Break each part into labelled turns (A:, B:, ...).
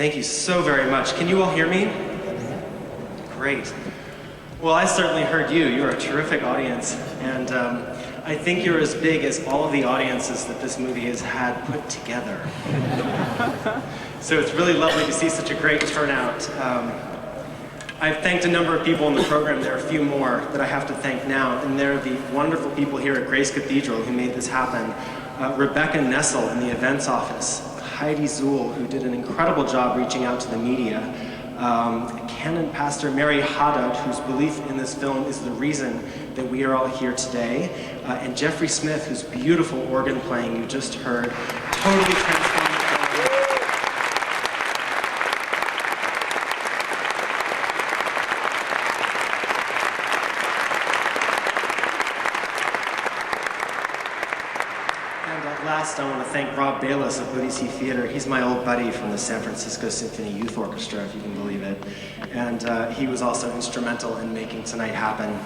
A: Thank you so very much. Can you all hear me? Great. Well, I certainly heard you. You're a terrific audience, and I think you're as big as all of the audiences that this movie has had put together. So it's really lovely to see such a great turnout. I've thanked a number of people in the program. There are a few more that I have to thank now, and they're the wonderful people here at Grace Cathedral who made this happen. Rebecca Nessel in the events office, Heidi Zuhl, who did an incredible job reaching out to the media, Canon Pastor Mary Haddad, whose belief in this film is the reason that we are all here today, and Jeffrey Smith, whose beautiful organ playing you just heard, totally transformed the film. Last, I want to thank Rob Bayless of Odyssey Theater. He's my old buddy from the San Francisco Symphony Youth Orchestra, if you can believe it. And he was also instrumental in making tonight happen.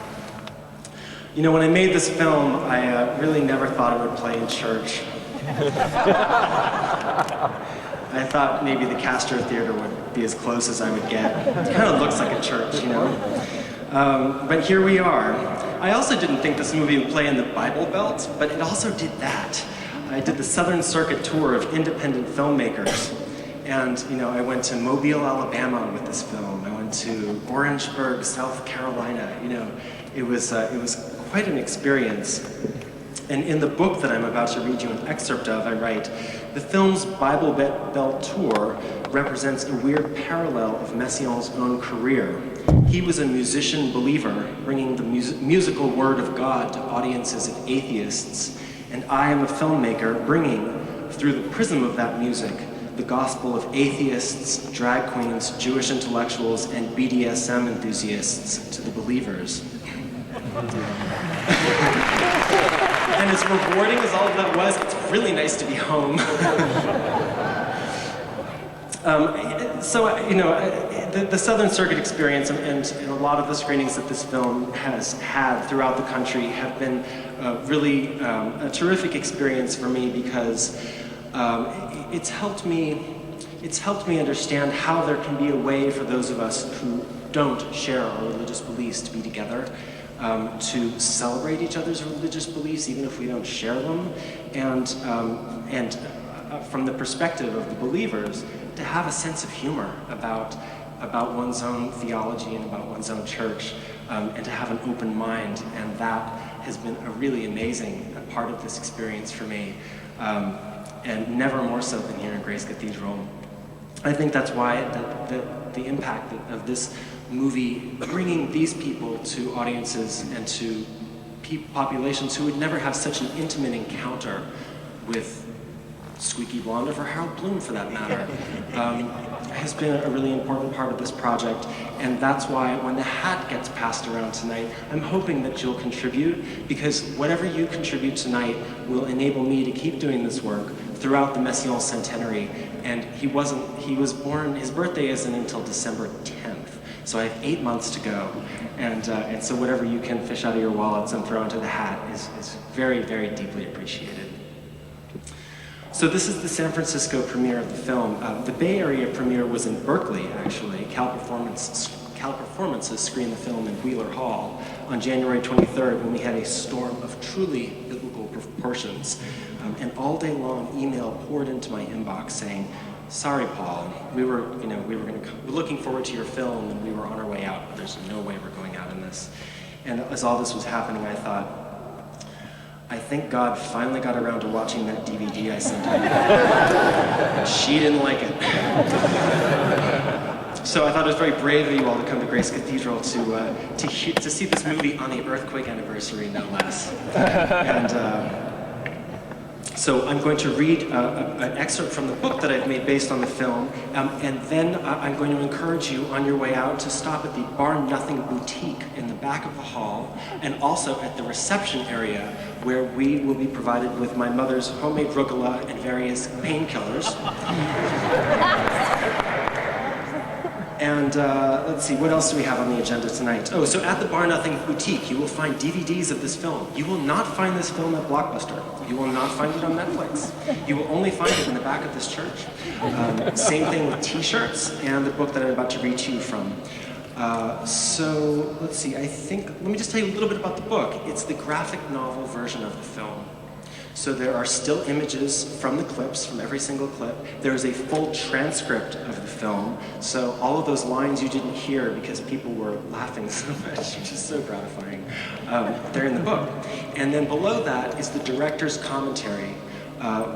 A: You know, when I made this film, I really never thought it would play in church. I thought maybe the Castro Theater would be as close as I would get. It kind of looks like a church, you know? But here we are. I also didn't think this movie would play in the Bible Belt, but it also did that. I did the Southern Circuit tour of independent filmmakers, and you know, I went to Mobile, Alabama with this film. I went to Orangeburg, South Carolina. You know, it was quite an experience. And in the book that I'm about to read you an excerpt of, I write, the film's Bible Belt tour represents a weird parallel of Messiaen's own career. He was a musician believer, bringing the musical word of God to audiences of atheists. And I am a filmmaker bringing, through the prism of that music, the gospel of atheists, drag queens, Jewish intellectuals, and BDSM enthusiasts to the believers. And as rewarding as all of that was, it's really nice to be home. So, you know, the Southern Circuit experience and a lot of the screenings that this film has had throughout the country have been really a terrific experience for me because it's helped me understand how there can be a way for those of us who don't share our religious beliefs to be together, to celebrate each other's religious beliefs even if we don't share them, and from the perspective of the believers, to have a sense of humor about one's own theology and about one's own church, and to have an open mind, and that has been a really amazing part of this experience for me, and never more so than here in Grace Cathedral. I think that's why the impact of this movie, bringing these people to audiences and to populations who would never have such an intimate encounter with Squeaky Blonde, or for Harold Bloom for that matter, has been a really important part of this project. And that's why when the hat gets passed around tonight, I'm hoping that you'll contribute, because whatever you contribute tonight will enable me to keep doing this work throughout the Messiaen Centenary. And he was born, his birthday isn't until December 10th. So I have 8 months to go. And so whatever you can fish out of your wallets and throw into the hat is very, very deeply appreciated. So this is the San Francisco premiere of the film. The Bay Area premiere was in Berkeley, actually. Cal Performances screened the film in Wheeler Hall on January 23rd, when we had a storm of truly biblical proportions. And all day long, email poured into my inbox saying, "Sorry, Paul, we were looking forward to your film, and we were on our way out, but there's no way we're going out in this." And as all this was happening, I thought, I think God finally got around to watching that DVD I sent her. She didn't like it. So I thought it was very brave of you all to come to Grace Cathedral to see this movie on the earthquake anniversary, no less. And so I'm going to read an excerpt from the book that I've made based on the film, and then I'm going to encourage you on your way out to stop at the Bar Nothing Boutique in the back of the hall, and also at the reception area, where we will be provided with my mother's homemade rucola and various painkillers. And let's see, what else do we have on the agenda tonight? Oh, so at the Bar Nothing Boutique, you will find DVDs of this film. You will not find this film at Blockbuster. You will not find it on Netflix. You will only find it in the back of this church. Same thing with t-shirts and the book that I'm about to read to you from. So let's see, let me just tell you a little bit about the book. It's the graphic novel version of the film. So there are still images from the clips, from every single clip. There is a full transcript of the film. So all of those lines you didn't hear because people were laughing so much, which is so gratifying, they're in the book. And then below that is the director's commentary,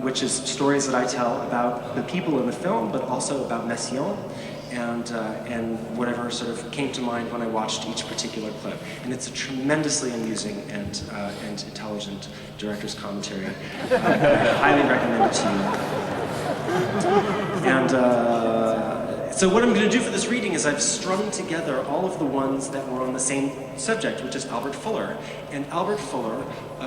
A: which is stories that I tell about the people in the film, but also about Messiaen, and whatever sort of came to mind when I watched each particular clip. And it's a tremendously amusing and intelligent director's commentary. I highly recommend it to you. And so what I'm going to do for this reading is I've strung together all of the ones that were on the same subject, which is Albert Fuller. And Albert Fuller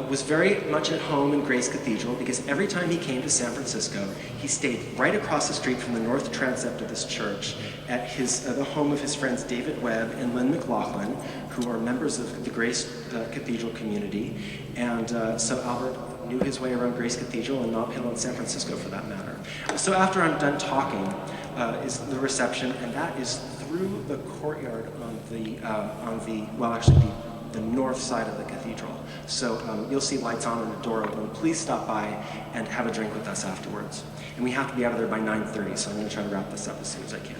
A: was very much at home in Grace Cathedral because every time he came to San Francisco, he stayed right across the street from the north transept of this church at the home of his friends David Webb and Lynn McLaughlin, who are members of the Grace Cathedral community. And so Albert knew his way around Grace Cathedral and Nob Hill in San Francisco, for that matter. So after I'm done talking, is the reception, and that is through the courtyard on the north side of the cathedral. So you'll see lights on and the door open. Please stop by and have a drink with us afterwards. And we have to be out of there by 9:30, so I'm going to try to wrap this up as soon as I can.